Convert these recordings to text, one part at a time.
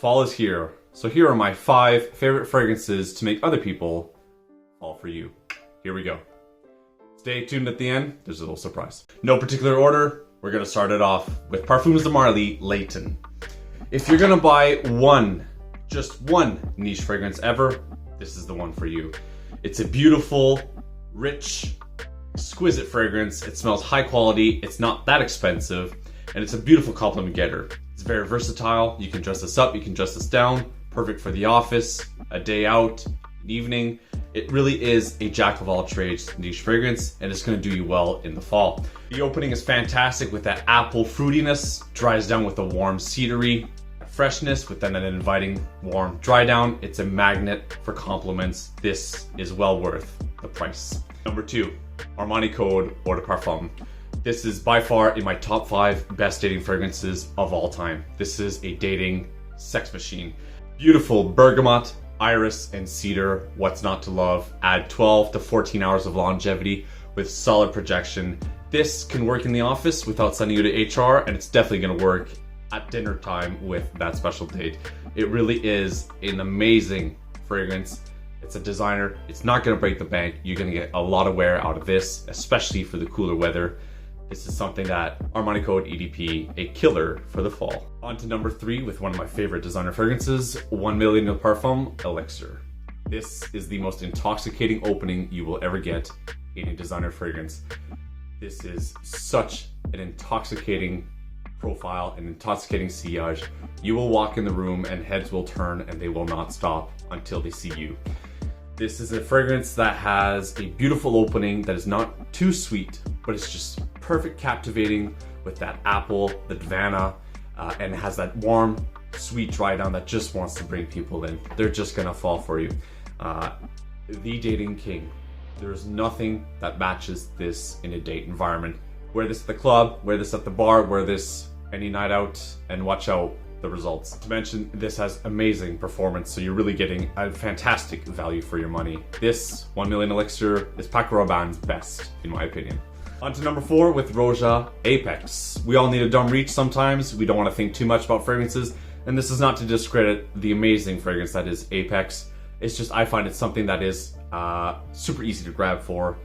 Fall is here, so here are my 5 favorite fragrances to make other people fall for you. Here we go. Stay tuned at the end, there's a little surprise. No particular order, we're gonna start it off with Parfums de Marly Layton. If you're gonna buy just one niche fragrance ever, this is the one for you. It's a beautiful, rich, exquisite fragrance. It smells high quality, it's not that expensive, and it's a beautiful compliment getter. It's very versatile. You can dress this up, you can dress this down. Perfect for the office, a day out, an evening. It really is a jack of all trades niche fragrance, and it's going to do you well in the fall. The opening is fantastic with that apple fruitiness, dries down with a warm cedary freshness with then an inviting warm dry down. It's a magnet for compliments. This is well worth the price. Number 2, Armani Code Eau de Parfum. This is by far in my top 5 best dating fragrances of all time. This is a dating sex machine. Beautiful bergamot, iris, and cedar. What's not to love? Add 12 to 14 hours of longevity with solid projection. This can work in the office without sending you to HR, and it's definitely going to work at dinner time with that special date. It really is an amazing fragrance. It's a designer. It's not going to break the bank. You're going to get a lot of wear out of this, especially for the cooler weather. This is something that Armani Code EDP, a killer for the fall. On to number 3 with one of my favorite designer fragrances, 1 Million de Parfum Elixir. This is the most intoxicating opening you will ever get in a designer fragrance. This is such an intoxicating profile, an intoxicating sillage. You will walk in the room and heads will turn and they will not stop until they see you. This is a fragrance that has a beautiful opening that is not too sweet, but it's just perfect captivating with that apple, the Havana, and it has that warm, sweet dry down that just wants to bring people in. They're just gonna fall for you. The dating king. There's nothing that matches this in a date environment. Wear this at the club, wear this at the bar, wear this any night out, and watch out the results. To mention, this has amazing performance, so you're really getting a fantastic value for your money. This 1 Million Elixir is Paco Rabanne's best, in my opinion. On to number 4 with Roja Apex. We all need a dumb reach sometimes. We don't want to think too much about fragrances, and this is not to discredit the amazing fragrance that is Apex. It's just I find it something that is super easy to grab for.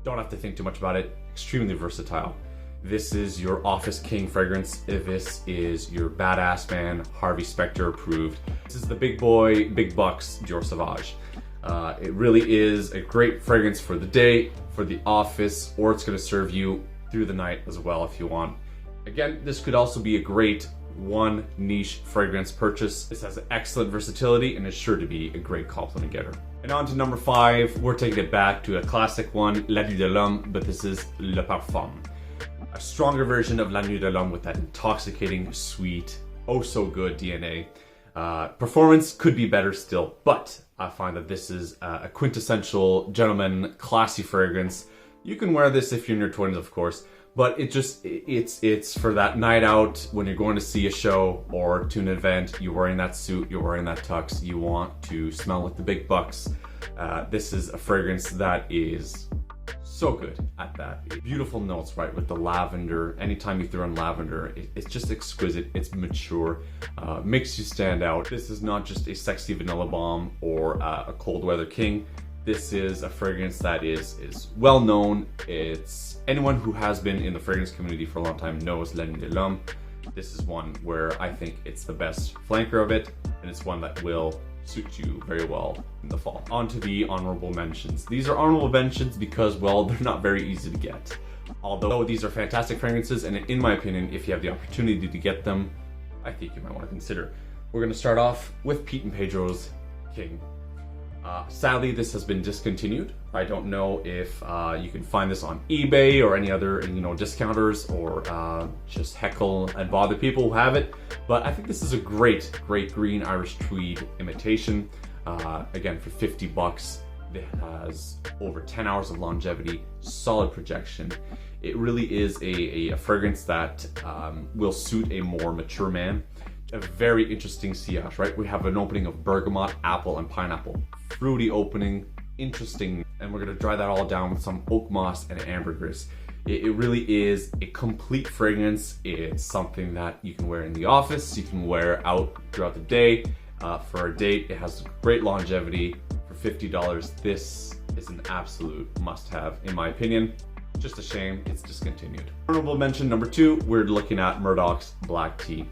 Don't have to think too much about it. Extremely versatile. This is your office king fragrance. This is your badass man, Harvey Specter approved. This is the big boy, big bucks Dior Sauvage. It really is a great fragrance for the day, for the office, or it's going to serve you through the night as well if you want. Again, this could also be a great one niche fragrance purchase. This has excellent versatility and is sure to be a great compliment getter. And on to number 5, we're taking it back to a classic one, La Nuit de l'Homme, but this is Le Parfum. A stronger version of La Nuit de l'Homme with that intoxicating, sweet, oh so good DNA. Performance could be better still, but I find that this is a quintessential gentleman, classy fragrance. You can wear this if you're in your 20s, of course, but it's for that night out when you're going to see a show or to an event. You're wearing that suit, you're wearing that tux, you want to smell like the big bucks. This is a fragrance that is so good at that. Beautiful notes, right, with the lavender. Anytime you throw in lavender, it's just exquisite. It's mature, makes you stand out. This is not just a sexy vanilla bomb or a cold weather king. This is a fragrance that is well known. It's anyone who has been in the fragrance community for a long time knows La Nuit de l'Homme. This is one where I think it's the best flanker of it, and it's one that will suit you very well in the fall. On to the honorable mentions. These are honorable mentions because, well, they're not very easy to get. Although these are fantastic fragrances, and in my opinion, if you have the opportunity to get them, I think you might want to consider. We're going to start off with Pete and Pedro's King. Sadly, this has been discontinued. I don't know if you can find this on eBay or any other, discounters, or just heckle and bother people who have it. But I think this is a great green Irish tweed imitation. Again, for 50 bucks, it has over 10 hours of longevity, solid projection. It really is a fragrance that will suit a more mature man. A very interesting sillage, right? We have an opening of bergamot, apple, and pineapple. Fruity opening, interesting, and we're gonna dry that all down with some oak moss and ambergris. It really is a complete fragrance. It's something that you can wear in the office, you can wear out throughout the day. For a date, it has great longevity. For $50, this is an absolute must-have in my opinion. Just a shame it's discontinued. Honorable mention number 2, we're looking at Murdoch's Black Tea.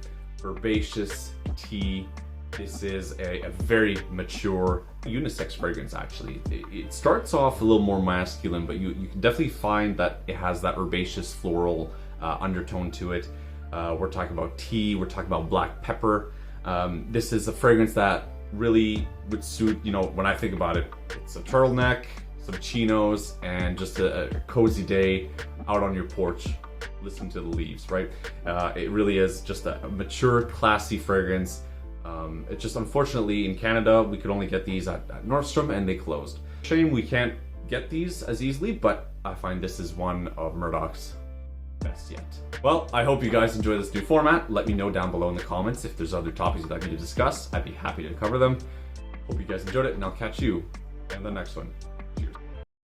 Herbaceous tea. This is a very mature unisex fragrance actually. It starts off a little more masculine, but you can definitely find that it has that herbaceous floral undertone to it. We're talking about tea, we're talking about black pepper. This is a fragrance that really would suit, you know, when I think about it, it's a turtleneck, some chinos, and just a cozy day out on your porch, listen to the leaves, right? It really is just a mature, classy fragrance. It's just unfortunately in Canada, we could only get these at Nordstrom and they closed. Shame we can't get these as easily, but I find this is one of Murdoch's best yet. Well, I hope you guys enjoy this new format. Let me know down below in the comments if there's other topics you'd like me to discuss. I'd be happy to cover them. Hope you guys enjoyed it, and I'll catch you in the next one.